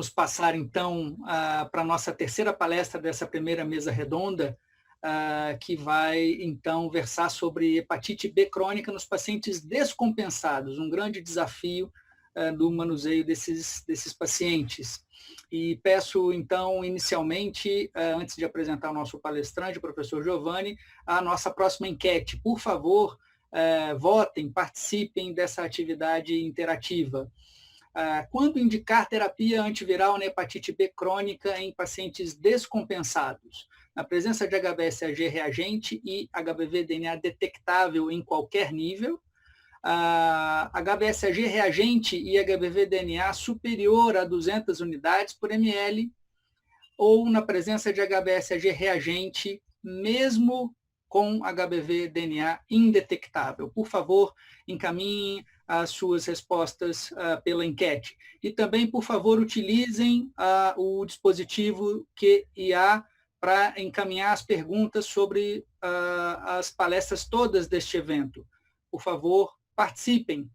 vamos passar, então, para a nossa terceira palestra dessa primeira mesa redonda, que vai, então, versar sobre hepatite B crônica nos pacientes descompensados, um grande desafio do manuseio desses pacientes. E peço, então, inicialmente, antes de apresentar o nosso palestrante, o professor Giovanni, a nossa próxima enquete. Por favor, votem, participem dessa atividade interativa. Quando indicar terapia antiviral na hepatite B crônica em pacientes descompensados? Na presença de HBsAg reagente e HBV-DNA detectável em qualquer nível, HBsAg reagente e HBV-DNA superior a 200 unidades por ml, ou na presença de HBsAg reagente, mesmo com HBV-DNA indetectável. Por favor, encaminhem as suas respostas pela enquete. E também, por favor, utilizem o dispositivo QIA para encaminhar as perguntas sobre as palestras todas deste evento. Por favor, participem.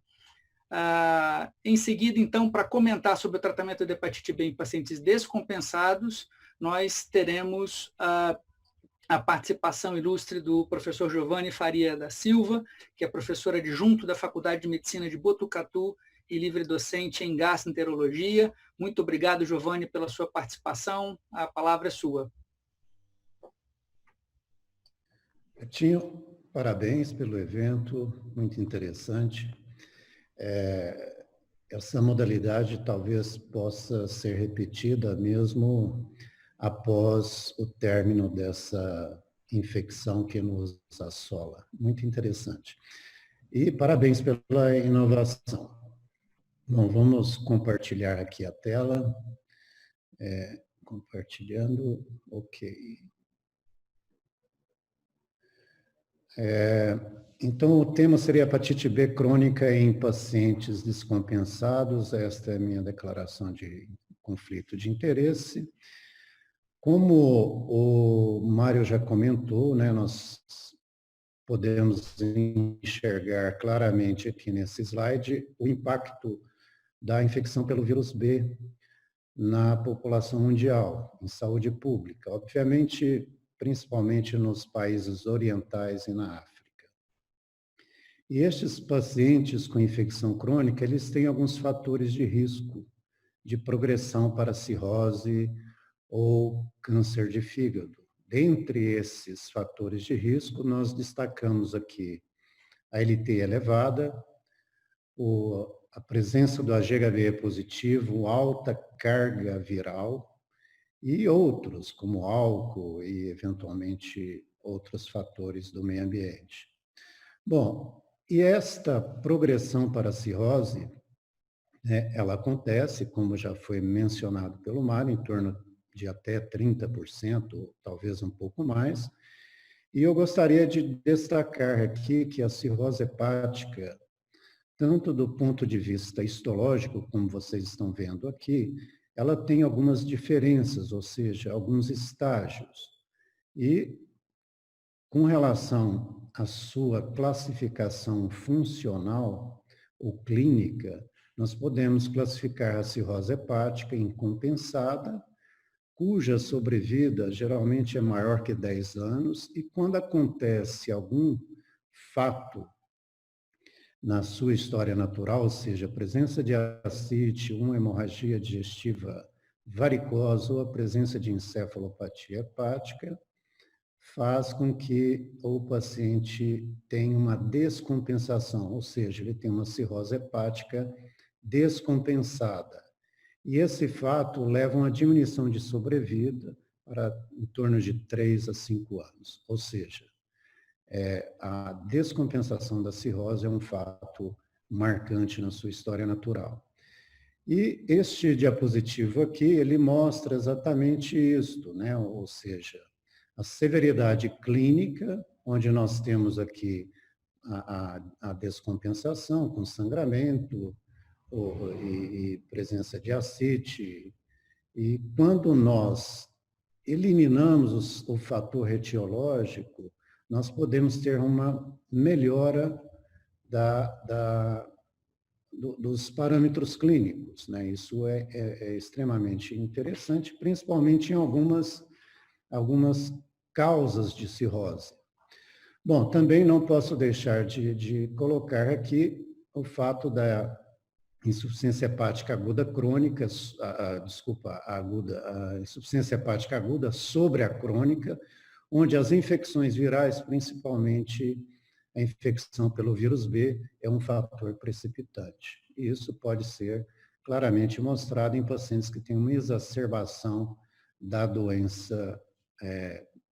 Em seguida, então, para comentar sobre o tratamento de hepatite B em pacientes descompensados, nós teremos a participação ilustre do professor Giovanni Faria da Silva, que é professor adjunto da Faculdade de Medicina de Botucatu e livre-docente em gastroenterologia. Muito obrigado, Giovanni, pela sua participação. A palavra é sua. Betinho, parabéns pelo evento, muito interessante. Essa modalidade talvez possa ser repetida mesmo após o término dessa infecção que nos assola. Muito interessante. E parabéns pela inovação. Bom, vamos compartilhar aqui a tela. Compartilhando, ok. Então, o tema seria hepatite B crônica em pacientes descompensados. Esta é a minha declaração de conflito de interesse. Como o Mário já comentou, né, nós podemos enxergar claramente aqui nesse slide o impacto da infecção pelo vírus B na população mundial, em saúde pública. Obviamente, principalmente nos países orientais e na África. E estes pacientes com infecção crônica, eles têm alguns fatores de risco de progressão para cirrose ou câncer de fígado. Dentre esses fatores de risco, nós destacamos aqui a LT elevada, a presença do HGV positivo, alta carga viral, e outros, como álcool e, eventualmente, outros fatores do meio ambiente. Bom, e esta progressão para a cirrose, ela acontece, como já foi mencionado pelo Mário, em torno de até 30%, talvez um pouco mais. E eu gostaria de destacar aqui que a cirrose hepática, tanto do ponto de vista histológico, como vocês estão vendo aqui, ela tem algumas diferenças, ou seja, alguns estágios. E, com relação à sua classificação funcional ou clínica, nós podemos classificar a cirrose hepática em compensada, cuja sobrevida geralmente é maior que 10 anos, e quando acontece algum fato na sua história natural, ou seja, a presença de ascite, uma hemorragia digestiva varicosa ou a presença de encefalopatia hepática, faz com que o paciente tenha uma descompensação, ou seja, ele tem uma cirrose hepática descompensada. E esse fato leva a uma diminuição de sobrevida para em torno de 3 a 5 anos, ou seja, a descompensação da cirrose é um fato marcante na sua história natural. E este diapositivo aqui, ele mostra exatamente isto, né? Ou seja, a severidade clínica, onde nós temos aqui a descompensação com sangramento e presença de ascite. E quando nós eliminamos o fator etiológico, nós podemos ter uma melhora dos parâmetros clínicos, né? Isso é extremamente interessante, principalmente em algumas causas de cirrose. Bom, também não posso deixar de colocar aqui o fato da insuficiência hepática aguda crônica, a insuficiência hepática aguda sobre a crônica, onde as infecções virais, principalmente a infecção pelo vírus B, é um fator precipitante. E isso pode ser claramente mostrado em pacientes que têm uma exacerbação da doença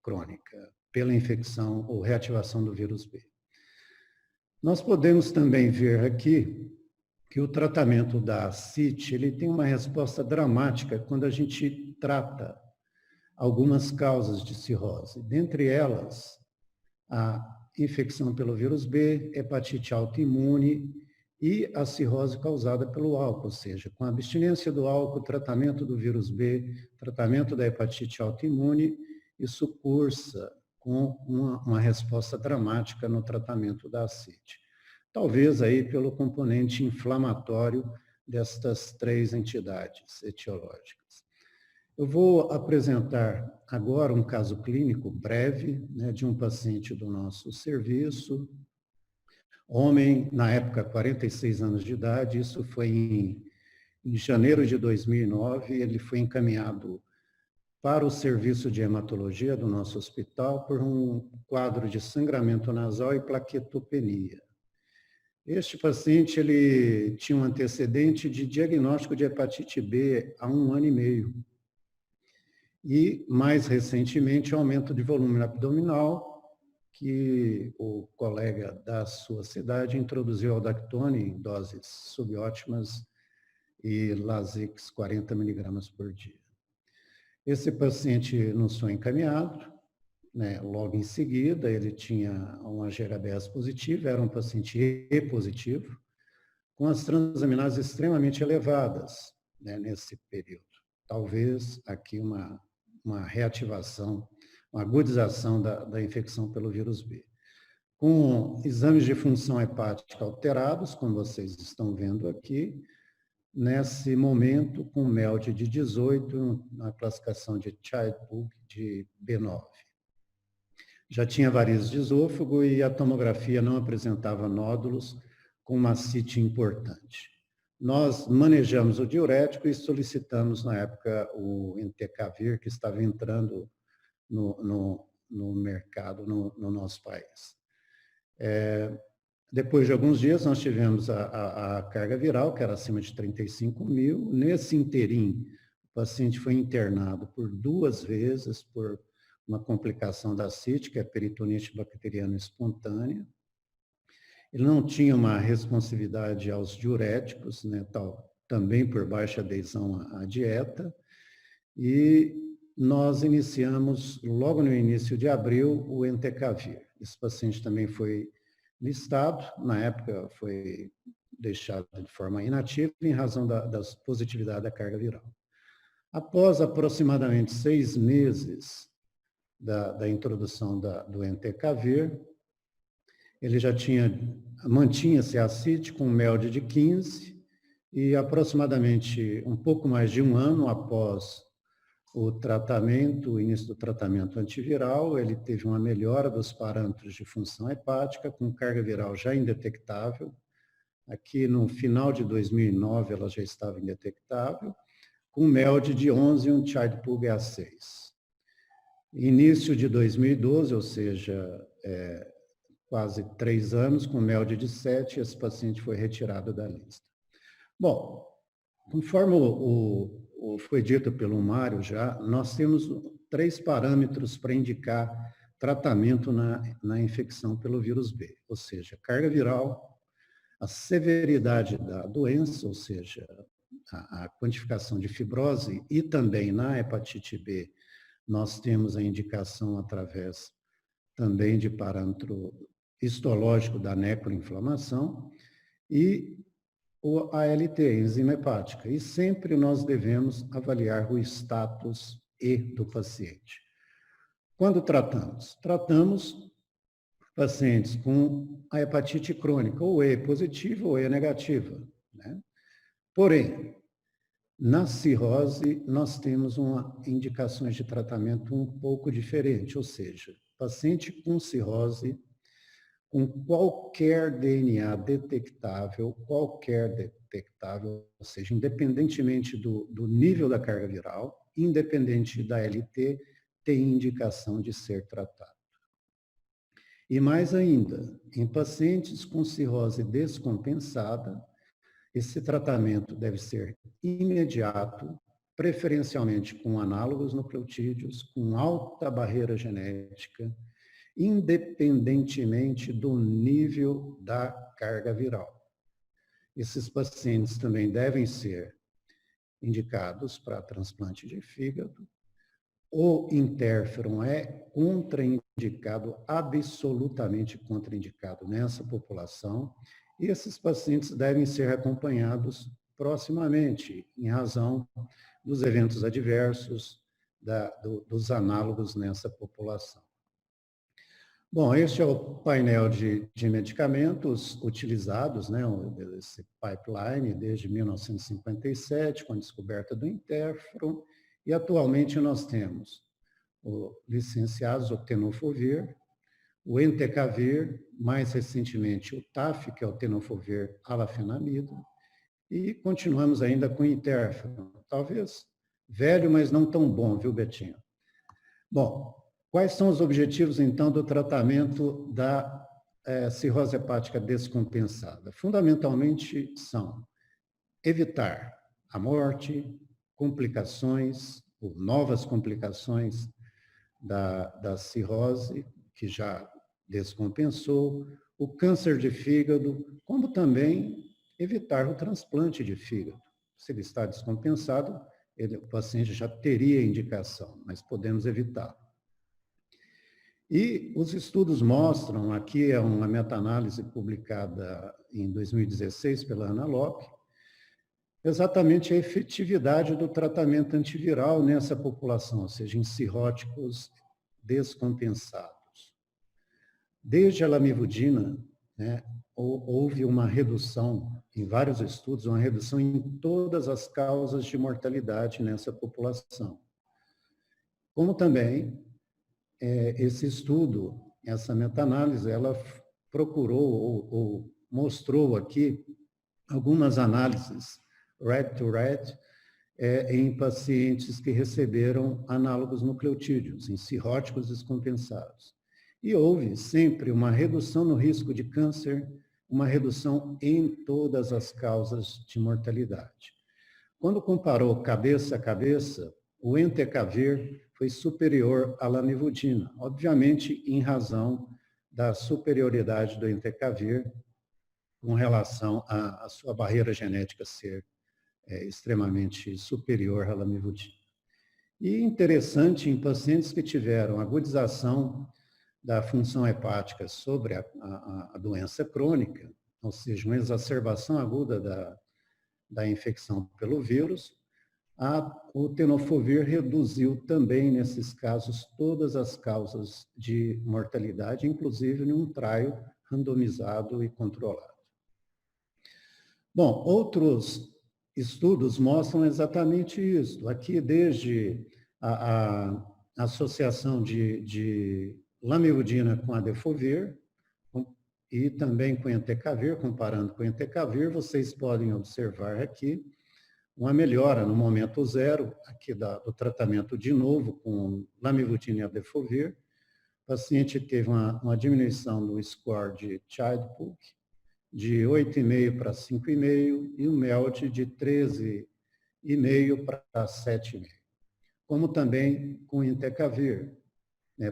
crônica, pela infecção ou reativação do vírus B. Nós podemos também ver aqui que o tratamento da ascite, ele tem uma resposta dramática quando a gente trata algumas causas de cirrose. Dentre elas, a infecção pelo vírus B, hepatite autoimune e a cirrose causada pelo álcool, ou seja, com a abstinência do álcool, tratamento do vírus B, tratamento da hepatite autoimune, isso cursa com uma resposta dramática no tratamento da ascite. Talvez aí pelo componente inflamatório destas três entidades etiológicas. Eu vou apresentar agora um caso clínico breve, né, de um paciente do nosso serviço, homem, na época, 46 anos de idade, isso foi em janeiro de 2009, ele foi encaminhado para o serviço de hematologia do nosso hospital por um quadro de sangramento nasal e plaquetopenia. Este paciente, ele tinha um antecedente de diagnóstico de hepatite B há 1 ano e meio. E, mais recentemente, aumento de volume abdominal, que o colega da sua cidade introduziu aldactone em doses subótimas e Lasix 40 miligramas por dia. Esse paciente nos foi encaminhado, né, logo em seguida, ele tinha uma GHBS positiva, era um paciente E positivo, com as transaminases extremamente elevadas, né, nesse período. Talvez aqui uma reativação, uma agudização da infecção pelo vírus B. Com exames de função hepática alterados, como vocês estão vendo aqui, nesse momento com MELD de 18, na classificação de Child-Pugh de B9. Já tinha varizes de esôfago e a tomografia não apresentava nódulos com uma ascite importante. Nós manejamos o diurético e solicitamos, na época, o entecavir, que estava entrando no mercado no nosso país. Depois de alguns dias, nós tivemos a carga viral, que era acima de 35 mil. Nesse interim, o paciente foi internado por 2 vezes por uma complicação da ascite, que é a peritonite bacteriana espontânea. Ele não tinha uma responsividade aos diuréticos, né, também por baixa adesão à dieta. E nós iniciamos, logo no início de abril, o entecavir. Esse paciente também foi listado, na época foi deixado de forma inativa em razão da positividade da carga viral. Após aproximadamente 6 meses da introdução do entecavir, ele já mantinha-se ascite com MELD de 15 e aproximadamente um pouco mais de 1 ano após o início do tratamento antiviral, ele teve uma melhora dos parâmetros de função hepática, com carga viral já indetectável. Aqui no final de 2009 ela já estava indetectável, com MELD de 11 e um Child-Pugh A6. Início de 2012, ou seja, quase 3 anos, com MELD de 7, esse paciente foi retirado da lista. Bom, conforme foi dito pelo Mário já, nós temos 3 parâmetros para indicar tratamento na infecção pelo vírus B, ou seja, carga viral, a severidade da doença, ou seja, a quantificação de fibrose, e também na hepatite B, nós temos a indicação através também de parâmetro histológico da necroinflamação e o ALT, enzima hepática. E sempre nós devemos avaliar o status E do paciente. Quando tratamos? Tratamos pacientes com a hepatite crônica, ou E positiva ou E negativa. né? Porém, na cirrose, nós temos indicações de tratamento um pouco diferente, ou seja, paciente com cirrose, com qualquer DNA detectável, ou seja, independentemente do nível da carga viral, independente da LT, tem indicação de ser tratado. E mais ainda, em pacientes com cirrose descompensada, esse tratamento deve ser imediato, preferencialmente com análogos nucleotídeos, com alta barreira genética, independentemente do nível da carga viral. Esses pacientes também devem ser indicados para transplante de fígado. O interferon é contraindicado, absolutamente contraindicado nessa população, e esses pacientes devem ser acompanhados proximamente, em razão dos eventos adversos, dos análogos nessa população. Bom, este é o painel de medicamentos utilizados, né, esse pipeline, desde 1957, com a descoberta do interferon, e atualmente nós temos licenciados o tenofovir, o entecavir, mais recentemente o TAF, que é o tenofovir alafenamida, e continuamos ainda com o interferon, talvez velho, mas não tão bom, viu, Betinho? Bom, quais são os objetivos, então, do tratamento da cirrose hepática descompensada? Fundamentalmente são evitar a morte, complicações, ou novas complicações da cirrose, que já descompensou, o câncer de fígado, como também evitar o transplante de fígado. Se ele está descompensado, o paciente já teria indicação, mas podemos evitar. E os estudos mostram, aqui é uma meta-análise publicada em 2016 pela Ana Locke, exatamente a efetividade do tratamento antiviral nessa população, ou seja, em cirróticos descompensados. Desde a lamivudina, né, houve uma redução, em vários estudos, uma redução em todas as causas de mortalidade nessa população. Como também, esse estudo, essa meta-análise, ela procurou ou mostrou aqui algumas análises red-to-red em pacientes que receberam análogos nucleotídeos, em cirróticos descompensados. E houve sempre uma redução no risco de câncer, uma redução em todas as causas de mortalidade. Quando comparou cabeça a cabeça, o entecavir foi superior à lamivudina, obviamente em razão da superioridade do entecavir com relação à sua barreira genética ser extremamente superior à lamivudina. E interessante, em pacientes que tiveram agudização da função hepática sobre a doença crônica, ou seja, uma exacerbação aguda da infecção pelo vírus, o tenofovir reduziu também, nesses casos, todas as causas de mortalidade, inclusive em um trial randomizado e controlado. Bom, outros estudos mostram exatamente isso. Aqui, desde a associação de lamivudina com adefovir e também com entecavir, comparando com entecavir, vocês podem observar aqui uma melhora no momento zero aqui do tratamento de novo com lamivudina e adefovir. O paciente teve uma diminuição do score de Child-Pugh de 8,5 para 5,5 e o MELD de 13,5 para 7,5. Como também com entecavir,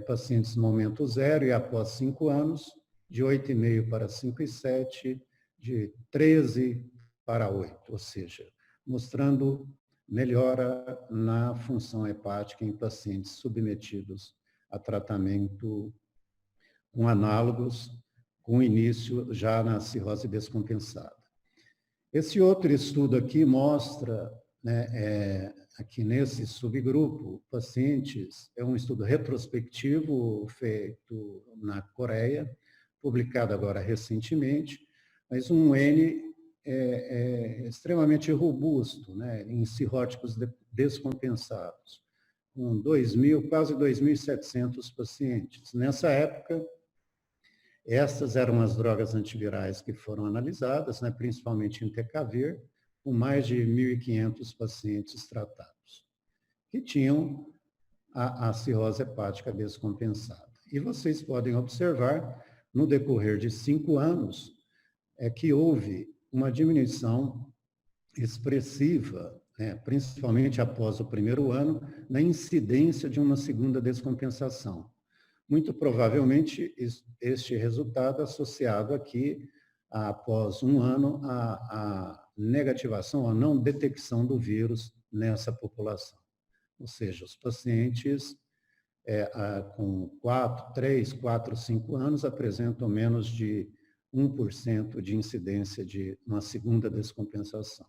pacientes no momento zero e após 5 anos, de 8,5 para 5,7, de 13 para 8, ou seja, mostrando melhora na função hepática em pacientes submetidos a tratamento com análogos, com início já na cirrose descompensada. Esse outro estudo aqui mostra, aqui nesse subgrupo, pacientes, é um estudo retrospectivo feito na Coreia, publicado agora recentemente, mas um N extremamente robusto, né, em cirróticos descompensados, com 2.000, quase 2.700 pacientes. Nessa época, essas eram as drogas antivirais que foram analisadas, né, principalmente entecavir, com mais de 1.500 pacientes tratados, que tinham a cirrose hepática descompensada. E vocês podem observar, no decorrer de 5 anos, que houve uma diminuição expressiva, né, principalmente após o primeiro ano, na incidência de uma segunda descompensação. Muito provavelmente, este resultado associado aqui, após um ano, à negativação, à não detecção do vírus nessa população. Ou seja, os pacientes com 3, 4, 5 anos apresentam menos de 1% de incidência de uma segunda descompensação.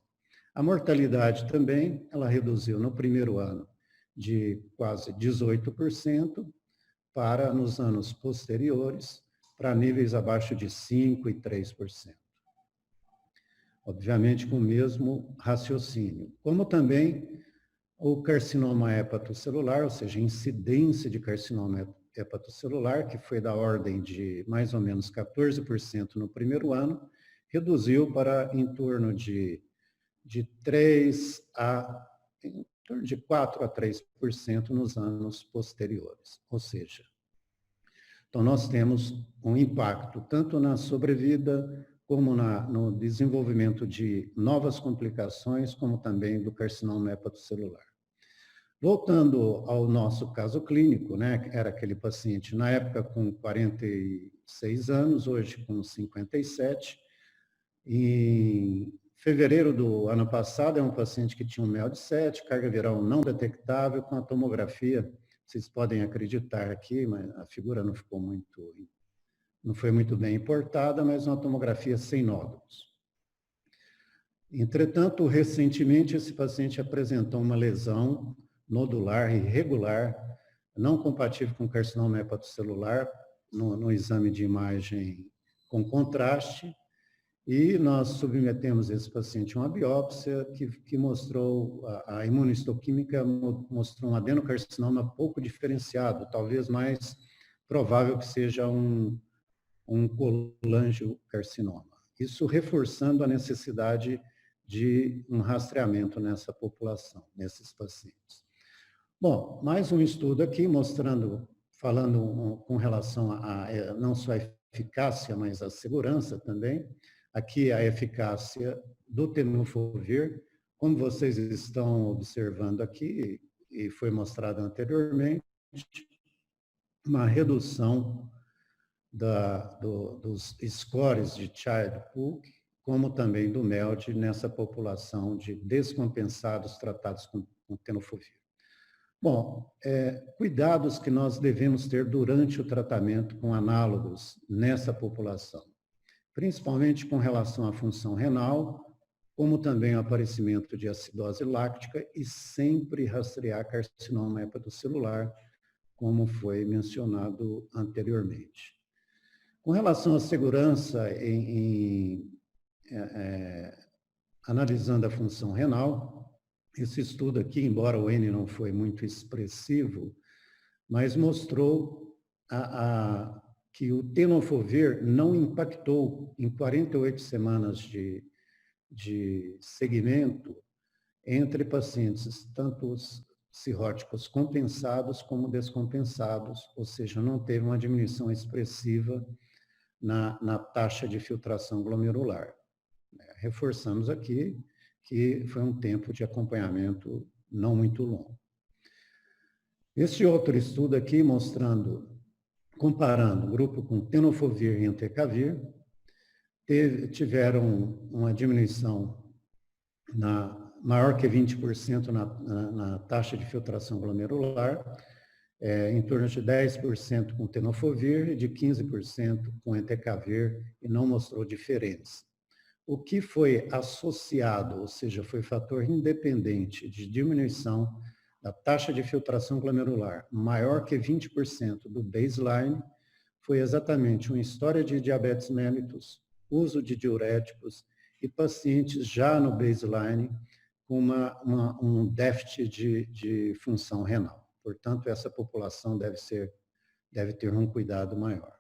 A mortalidade também, ela reduziu no primeiro ano de quase 18%, para, nos anos posteriores, para níveis abaixo de 5% e 3%. Obviamente, com o mesmo raciocínio. Como também o carcinoma hepatocelular, ou seja, a incidência de carcinoma hepatocelular, que foi da ordem de mais ou menos 14% no primeiro ano, reduziu para em torno de 4 a 3% nos anos posteriores. Ou seja, então nós temos um impacto tanto na sobrevida, como no desenvolvimento de novas complicações, como também do carcinoma hepatocelular. Voltando ao nosso caso clínico, né, era aquele paciente na época com 46 anos, hoje com 57. Em fevereiro do ano passado, é um paciente que tinha um MEL de 7, carga viral não detectável, com a tomografia, vocês podem acreditar aqui, mas a figura não foi muito bem importada, mas uma tomografia sem nódulos. Entretanto, recentemente, esse paciente apresentou uma lesão nodular irregular, não compatível com carcinoma hepatocelular, no exame de imagem com contraste, e nós submetemos esse paciente a uma biópsia que mostrou, a imunohistoquímica mostrou um adenocarcinoma pouco diferenciado, talvez mais provável que seja um colangiocarcinoma. Isso reforçando a necessidade de um rastreamento nessa população, nesses pacientes. Bom, mais um estudo aqui falando com relação a não só a eficácia, mas a segurança também. Aqui a eficácia do tenofovir, como vocês estão observando aqui, e foi mostrado anteriormente, uma redução dos scores de Child-Pugh, como também do MELD nessa população de descompensados tratados com tenofovir. Bom, cuidados que nós devemos ter durante o tratamento com análogos nessa população, principalmente com relação à função renal, como também o aparecimento de acidose láctica e sempre rastrear carcinoma hepatocelular, como foi mencionado anteriormente. Com relação à segurança, analisando a função renal, esse estudo aqui, embora o N não foi muito expressivo, mas mostrou que o tenofovir não impactou em 48 semanas de segmento entre pacientes, tanto os cirróticos compensados como descompensados, ou seja, não teve uma diminuição expressiva na taxa de filtração glomerular. Reforçamos aqui que foi um tempo de acompanhamento não muito longo. Este outro estudo aqui comparando o grupo com tenofovir e entecavir, tiveram uma diminuição maior que 20% na taxa de filtração glomerular, em torno de 10% com tenofovir e de 15% com entecavir, e não mostrou diferença. O que foi associado, ou seja, foi fator independente de diminuição da taxa de filtração glomerular maior que 20% do baseline, foi exatamente uma história de diabetes mellitus, uso de diuréticos e pacientes já no baseline com um déficit de função renal. Portanto, essa população deve ter um cuidado maior.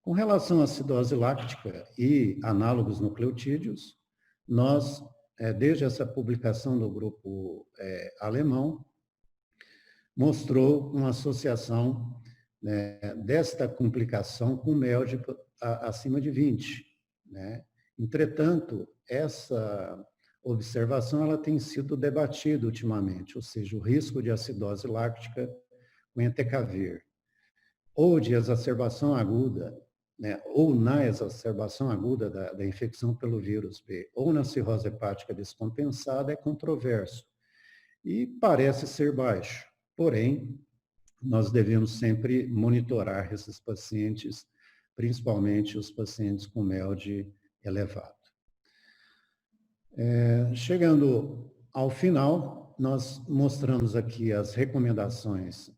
Com relação à acidose láctica e análogos nucleotídeos, nós, desde essa publicação do grupo alemão, mostrou uma associação, né, desta complicação com MELD acima de 20. Né? Entretanto, essa observação ela tem sido debatida ultimamente, ou seja, o risco de acidose láctica com entecavir ou de exacerbação aguda, né, ou na exacerbação aguda da infecção pelo vírus B, ou na cirrose hepática descompensada, é controverso e parece ser baixo. Porém, nós devemos sempre monitorar esses pacientes, principalmente os pacientes com MELD elevado. Chegando ao final, nós mostramos aqui as recomendações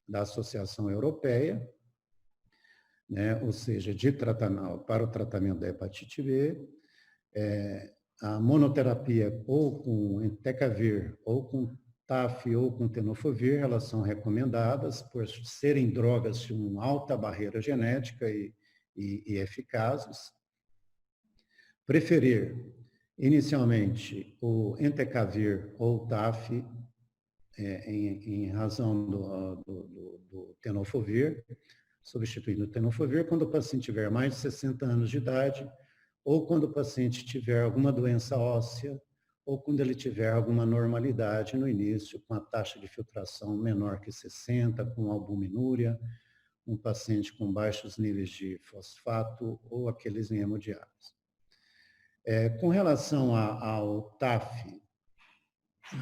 da Associação Europeia, né, ou seja, de tratamento, para o tratamento da hepatite B, a monoterapia ou com entecavir, ou com TAF, ou com tenofovir, elas são recomendadas por serem drogas de uma alta barreira genética e eficazes. Preferir, inicialmente, o entecavir ou TAF, em razão do tenofovir, substituindo o tenofovir quando o paciente tiver mais de 60 anos de idade, ou quando o paciente tiver alguma doença óssea, ou quando ele tiver alguma normalidade no início, com a taxa de filtração menor que 60, com albuminúria, um paciente com baixos níveis de fosfato ou aqueles em hemodiálise. Com relação ao TAF,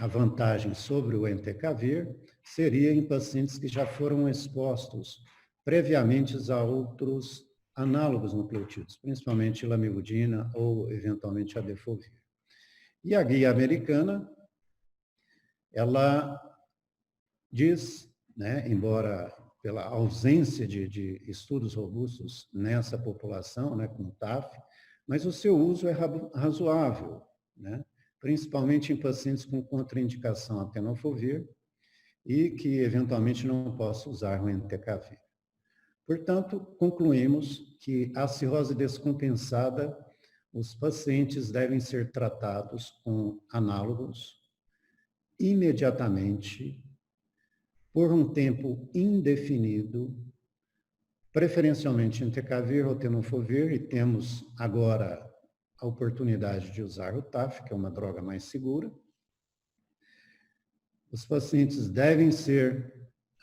a vantagem sobre o entecavir seria em pacientes que já foram expostos previamente a outros análogos nucleotídeos, principalmente lamivudina ou, eventualmente, a defovir. E a guia americana, ela diz, né, embora pela ausência de estudos robustos nessa população, né, com TAF, mas o seu uso é razoável, né, principalmente em pacientes com contraindicação a tenofovir e que, eventualmente, não possam usar o entecavir. Portanto, concluímos que a cirrose descompensada, os pacientes devem ser tratados com análogos imediatamente, por um tempo indefinido, preferencialmente entecavir ou tenofovir, e temos agora a oportunidade de usar o TAF, que é uma droga mais segura. Os pacientes devem ser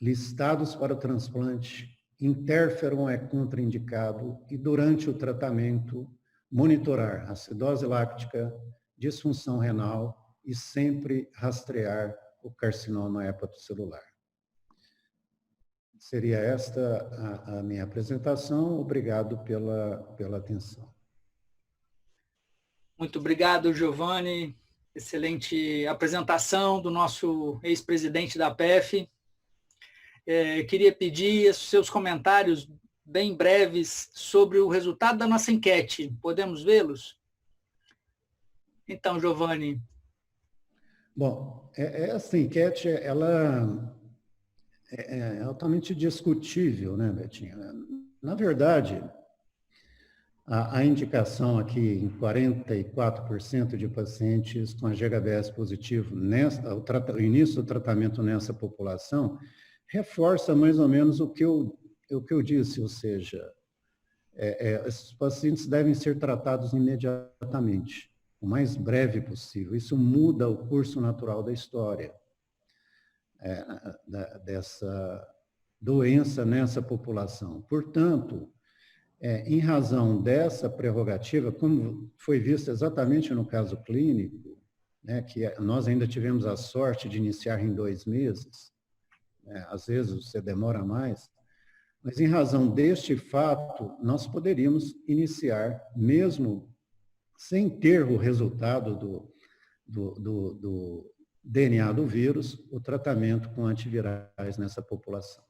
listados para o transplante, interferon é contraindicado e durante o tratamento monitorar acidose láctica, disfunção renal e sempre rastrear o carcinoma hepatocelular. Seria esta a minha apresentação. Obrigado pela atenção. Muito obrigado, Giovanni. Excelente apresentação do nosso ex-presidente da PEF. Queria pedir os seus comentários bem breves sobre o resultado da nossa enquete. Podemos vê-los? Então, Giovanni. Bom, essa enquete, ela é altamente discutível, né, Betinho? Na verdade, a indicação aqui em 44% de pacientes com GHBS positivo, o início do tratamento nessa população, reforça mais ou menos o que eu disse, ou seja, esses pacientes devem ser tratados imediatamente, o mais breve possível. Isso muda o curso natural da história dessa doença nessa população. Portanto, em razão dessa prerrogativa, como foi visto exatamente no caso clínico, né, que nós ainda tivemos a sorte de iniciar em 2 meses, às vezes você demora mais, mas em razão deste fato, nós poderíamos iniciar, mesmo sem ter o resultado do DNA do vírus, o tratamento com antivirais nessa população.